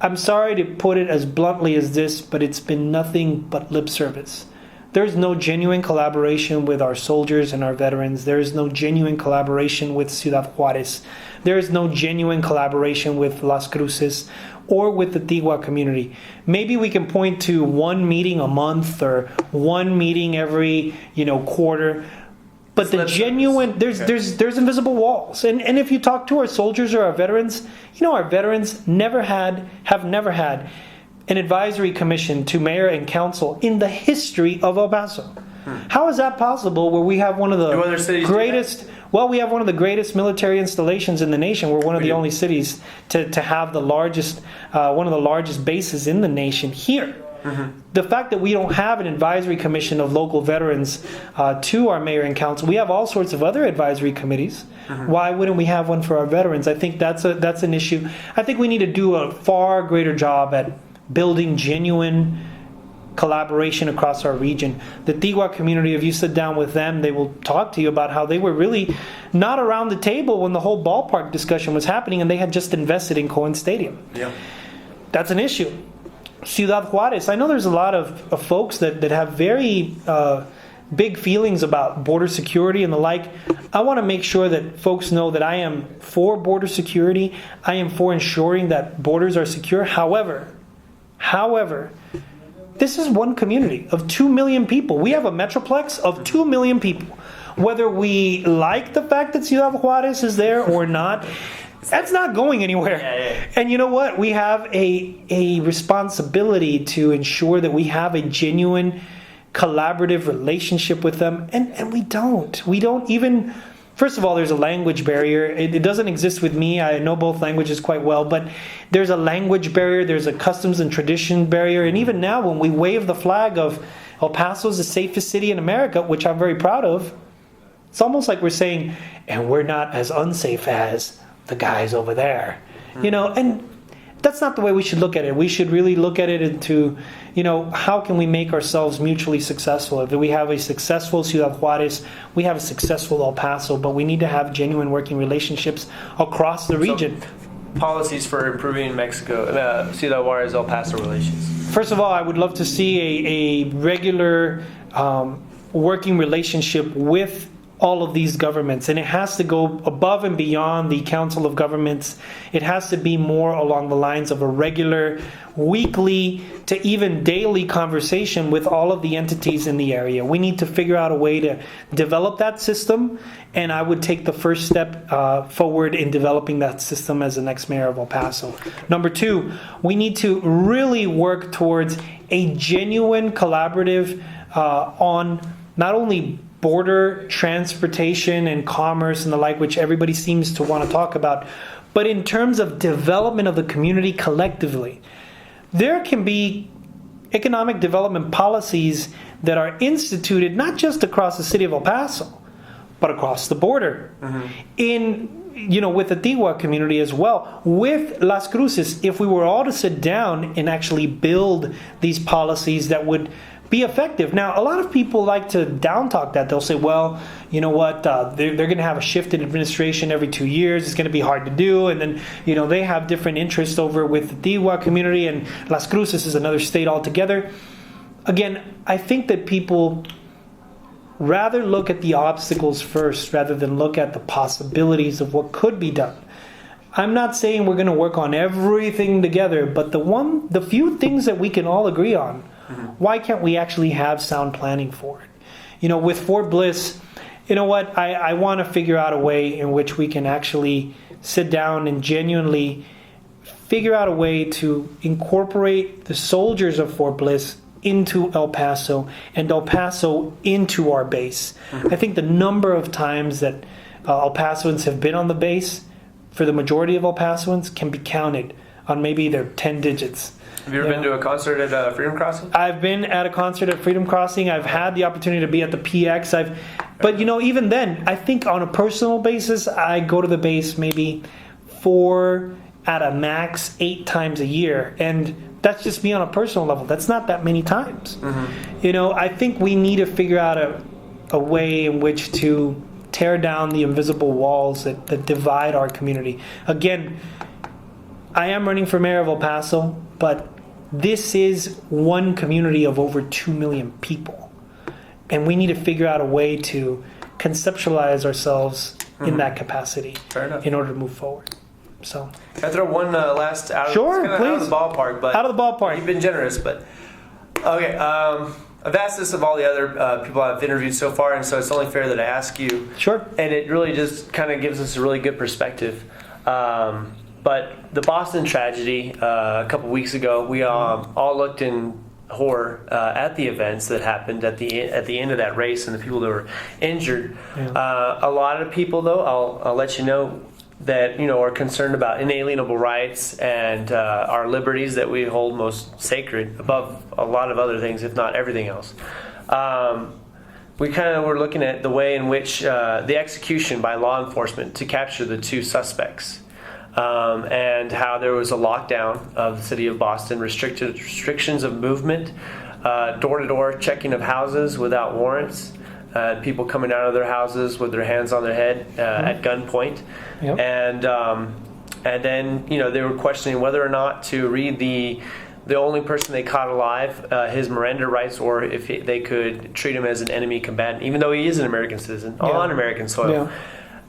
S2: I'm sorry to put it as bluntly as this, but it's been nothing but lip service. There's no genuine collaboration with our soldiers and our veterans. There is no genuine collaboration with Ciudad Juarez. There is no genuine collaboration with Las Cruces or with the Tigua community. Maybe we can point to one meeting a month or one meeting every, quarter. But the genuine, there's invisible walls. And if you talk to our soldiers or our veterans, our veterans have never had an advisory commission to mayor and council in the history of El Paso. How is that possible where we have one of the greatest... Well, we have one of the greatest military installations in the nation. We're one of the only cities to have the largest, one of the largest bases in the nation here. The fact that we don't have an advisory commission of local veterans to our mayor and council, we have all sorts of other advisory committees. Why wouldn't we have one for our veterans? I think that's an issue. I think we need to do a far greater job at building genuine collaboration across our region. The Tigua community, if you sit down with them, they will talk to you about how they were really not around the table when the whole ballpark discussion was happening, and they had just invested in Cohen Stadium.
S1: Yeah.
S2: That's an issue. Ciudad Juarez, I know there's a lot of folks that have very big feelings about border security and the like. I want to make sure that folks know that I am for border security. I am for ensuring that borders are secure. However, this is one community of 2 million people. We have a metroplex of 2 million people. Whether we like the fact that Ciudad Juarez is there or not, that's not going anywhere.
S1: Yeah.
S2: And you know what? We have a responsibility to ensure that we have a genuine collaborative relationship with them. And we don't. We don't even... First of all, there's a language barrier. It doesn't exist with me. I know both languages quite well, but there's a language barrier. There's a customs and tradition barrier. And even now, when we wave the flag of El Paso is the safest city in America, which I'm very proud of, it's almost like we're saying, and we're not as unsafe as the guys over there. And that's not the way we should look at it. We should really look at it into, how can we make ourselves mutually successful? If we have a successful Ciudad Juarez, we have a successful El Paso, but we need to have genuine working relationships across the region.
S1: So, policies for improving Mexico, Ciudad Juarez, El Paso relations.
S2: First of all, I would love to see a regular working relationship with all of these governments, and it has to go above and beyond the Council of Governments. It has to be more along the lines of a regular, weekly to even daily conversation with all of the entities in the area. We need to figure out a way to develop that system, and I would take the first step forward in developing that system as the next mayor of El Paso. Number two, we need to really work towards a genuine collaborative on not only border transportation and commerce and the like, which everybody seems to want to talk about, but in terms of development of the community collectively. There can be economic development policies that are instituted not just across the city of El Paso, but across the border. With the Tigua community as well, with Las Cruces. If we were all to sit down and actually build these policies that would be effective. Now, a lot of people like to down talk that. They'll say, well, you know what, they're going to have a shift in administration every 2 years. It's going to be hard to do. And then, they have different interests over with the Tigua community, and Las Cruces is another state altogether. Again, I think that people rather look at the obstacles first rather than look at the possibilities of what could be done. I'm not saying we're going to work on everything together, but the few things that we can all agree on, why can't we actually have sound planning for it? With Fort Bliss, I want to figure out a way in which we can actually sit down and genuinely figure out a way to incorporate the soldiers of Fort Bliss into El Paso and El Paso into our base. I think the number of times that El Pasoans have been on the base for the majority of El Pasoans can be counted on maybe their 10 digits.
S1: Have you ever been to a concert at Freedom Crossing?
S2: I've been at a concert at Freedom Crossing. I've had the opportunity to be at the PX. But even then, I think on a personal basis, I go to the base maybe 4 at a max 8 times a year. And that's just me on a personal level. That's not that many times. I think we need to figure out a way in which to tear down the invisible walls that divide our community. Again, I am running for mayor of El Paso, but this is one community of over 2 million people. And we need to figure out a way to conceptualize ourselves in that capacity in order to move forward. So,
S1: can I throw one last out of,
S2: sure,
S1: please. Out of the ballpark, but
S2: out of the ballpark.
S1: You've been generous, but okay. I've asked this of all the other people I've interviewed so far, and so it's only fair that I ask you.
S2: Sure.
S1: And it really just kind of gives us a really good perspective. But the Boston tragedy a couple weeks ago, we all looked in horror at the events that happened at the end of that race and the people that were injured. Yeah. A lot of people, though, I'll let you know, that are concerned about inalienable rights and our liberties that we hold most sacred above a lot of other things, if not everything else. We kind of were looking at the way in which the execution by law enforcement to capture the 2 suspects. And how there was a lockdown of the city of Boston, restrictions of movement, door-to-door checking of houses without warrants, people coming out of their houses with their hands on their head at gunpoint. Yep. And then they were questioning whether or not to read the only person they caught alive his Miranda rights, or if they could treat him as an enemy combatant, even though he is an American citizen on American soil. Yeah.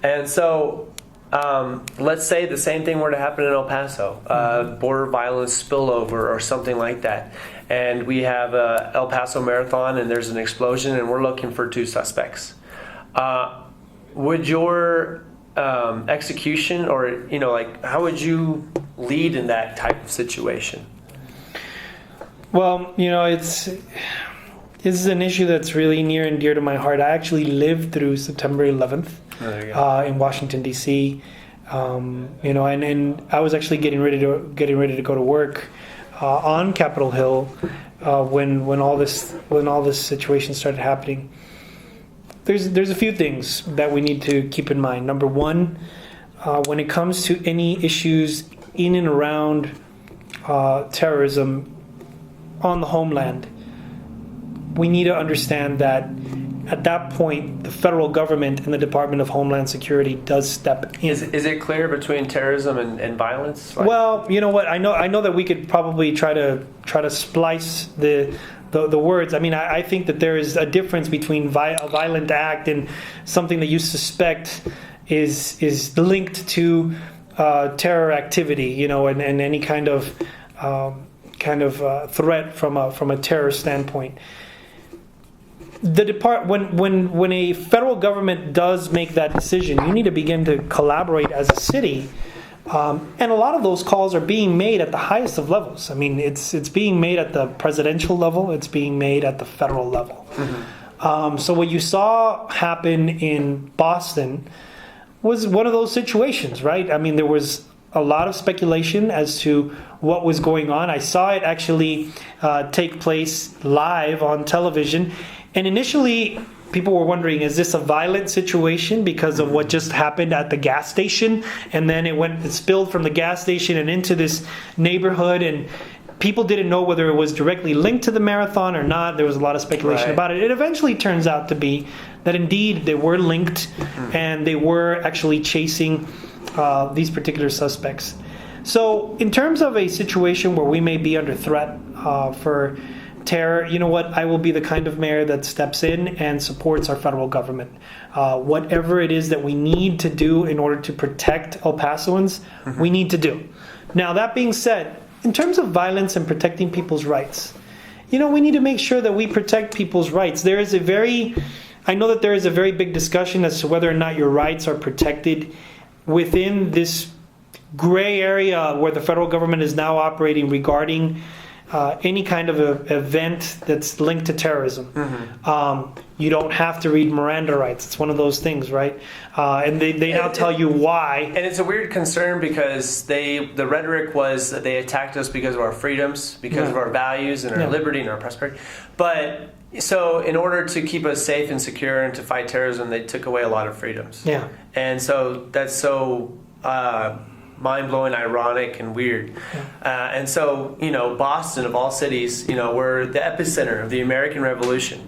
S1: And so let's say the same thing were to happen in El Paso, border violence spillover or something like that, and we have a El Paso marathon and there's an explosion and we're looking for 2 suspects. Would your execution, or how would you lead in that type of situation?
S2: Well, this is an issue that's really near and dear to my heart. I actually lived through September 11th. In Washington D.C., and I was actually getting ready to go to work on Capitol Hill when all this situation started happening. There's a few things that we need to keep in mind. Number one, when it comes to any issues in and around terrorism on the homeland, we need to understand that at that point, the federal government and the Department of Homeland Security does step in.
S1: Is it clear between terrorism and violence?
S2: Well, you know what? I know that we could probably try to splice the the words. I mean, I think that there is a difference between a violent act and something that you suspect is linked to terror activity, you know, and any kind of threat from a terror standpoint. When a federal government does make that decision, you need to begin to collaborate as a city. And a lot of those calls are being made at the highest of levels. I mean, it's being made at the presidential level. It's being made at the federal level. Mm-hmm. So what you saw happen in Boston was one of those situations, right? I mean, there was a lot of speculation as to what was going on. I saw it actually take place live on television. And initially, people were wondering, is this a violent situation because of what just happened at the gas station? And then it spilled from the gas station and into this neighborhood, and people didn't know whether it was directly linked to the marathon or not. There was a lot of speculation about it. It eventually turns out to be that indeed they were linked, and they were actually chasing these particular suspects. So in terms of a situation where we may be under threat for terror, you know what? I will be the kind of mayor that steps in and supports our federal government. Whatever it is that we need to do in order to protect El Pasoans, we need to do. Now, that being said, in terms of violence and protecting people's rights, you know, we need to make sure that we protect people's rights. I know that there is a very big discussion as to whether or not your rights are protected within this gray area where the federal government is now operating regarding any kind of event that's linked to terrorism. Mm-hmm. You don't have to read Miranda rights. It's one of those things, right? And they now tell you why. And
S1: it's a weird concern because the rhetoric was that they attacked us because of our freedoms, because of our values and our liberty and our prosperity. But so in order to keep us safe and secure and to fight terrorism, they took away a lot of freedoms. Yeah. And so that's so mind-blowing, ironic, and weird. And so, you know, Boston, of all cities, you know, we're the epicenter of the American Revolution,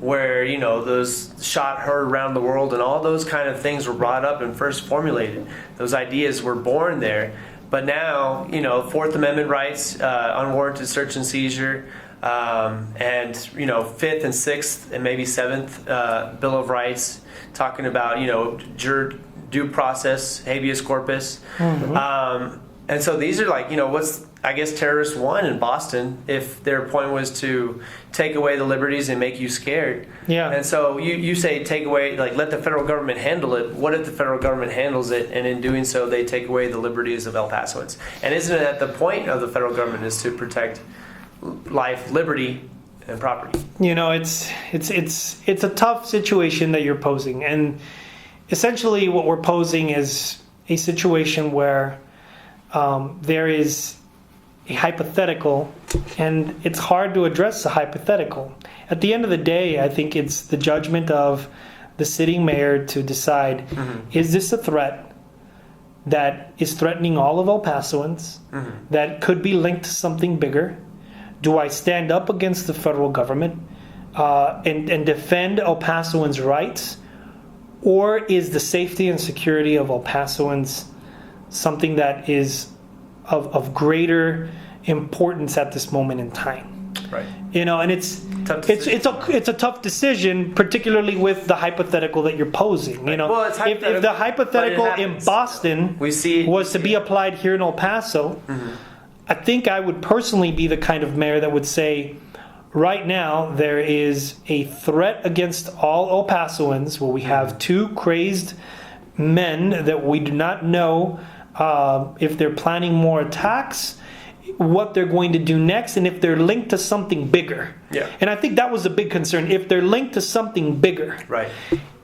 S1: where, you know, those shot heard around the world and all those kind of things were brought up and first formulated. Those ideas were born there. But now, you know, Fourth Amendment rights, unwarranted search and seizure, and, you know, Fifth and Sixth and maybe Seventh Bill of Rights, talking about, you know, due process, habeas corpus. Mm-hmm. And so these are like, you know, I guess terrorists won in Boston if their point was to take away the liberties and make you scared. Yeah. And so you say take away, like let the federal government handle it. What if the federal government handles it and in doing so they take away the liberties of El Pasoans? And isn't it that the point of the federal government is to protect life, liberty, and property? You know, it's a tough situation that you're posing, and essentially what we're posing is a situation where there is a hypothetical, and it's hard to address the hypothetical. At the end of the day, I think it's the judgment of the sitting mayor to decide, is this a threat that is threatening all of El Pasoans, that could be linked to something bigger? Do I stand up against the federal government and defend El Pasoans' rights? Or is the safety and security of El Pasoans something that is of greater importance at this moment in time? Right. You know, and it's a tough decision, particularly with the hypothetical that you're posing. You know, well, if the hypothetical in Boston was to be applied here in El Paso, I think I would personally be the kind of mayor that would say, right now, there is a threat against all El Pasoans where we have two crazed men that we do not know if they're planning more attacks, what they're going to do next, and if they're linked to something bigger. Yeah. And I think that was a big concern, if they're linked to something bigger. Right.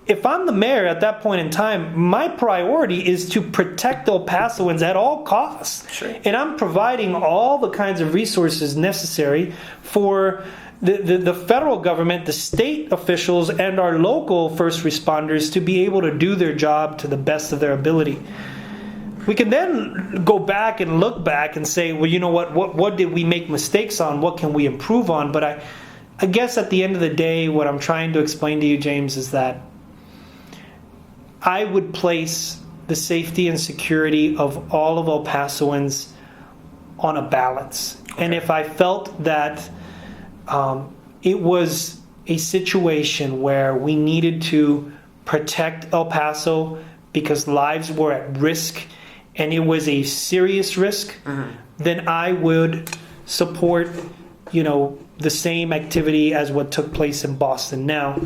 S1: If I'm the mayor at that point in time, my priority is to protect El Pasoans at all costs. Sure. And I'm providing all the kinds of resources necessary for the federal government, the state officials, and our local first responders to be able to do their job to the best of their ability. We can then go back and look back and say, well, you know what did we make mistakes on? What can we improve on? But I guess at the end of the day, what I'm trying to explain to you, James, is that I would place the safety and security of all of El Pasoans on a balance. Okay. And if I felt that
S2: it was a situation where we needed to protect El Paso because lives were at risk and it was a serious risk, then I would support, the same activity as what took place in Boston. Now,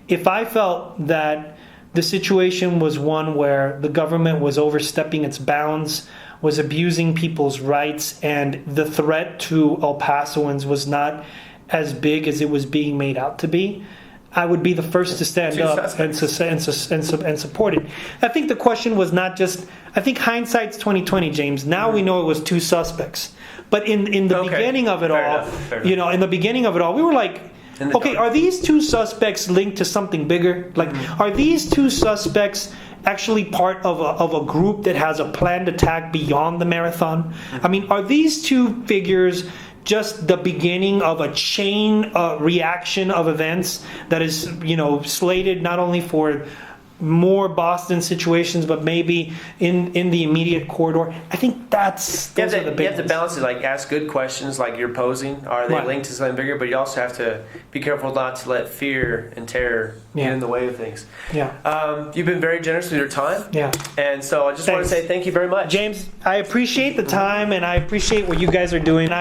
S2: if I felt that the situation was one where the government was overstepping its bounds, was abusing people's rights, and the threat to El Pasoans was not as big as it was being made out to be, I would be the first to stand up and support it. I think the question was not just. I think hindsight's 2020, James. Now we know it was two suspects, but in the beginning of it all, in the beginning of it all, we were like, okay, are these two suspects linked to something bigger? Like, are these two suspects actually part of a group that has a planned attack beyond the marathon? I mean, are these two figures just the beginning of a chain reaction of events that is, slated not only for more Boston situations, but maybe in the immediate corridor? I think those are the big
S1: You have to balance it, like ask good questions like you're posing. Are they linked to something bigger? But you also have to be careful not to let fear and terror get in the way of things.
S2: Yeah.
S1: You've been very generous with your time.
S2: Yeah.
S1: And so I just want to say thank you very much.
S2: James, I appreciate the time and I appreciate what you guys are doing.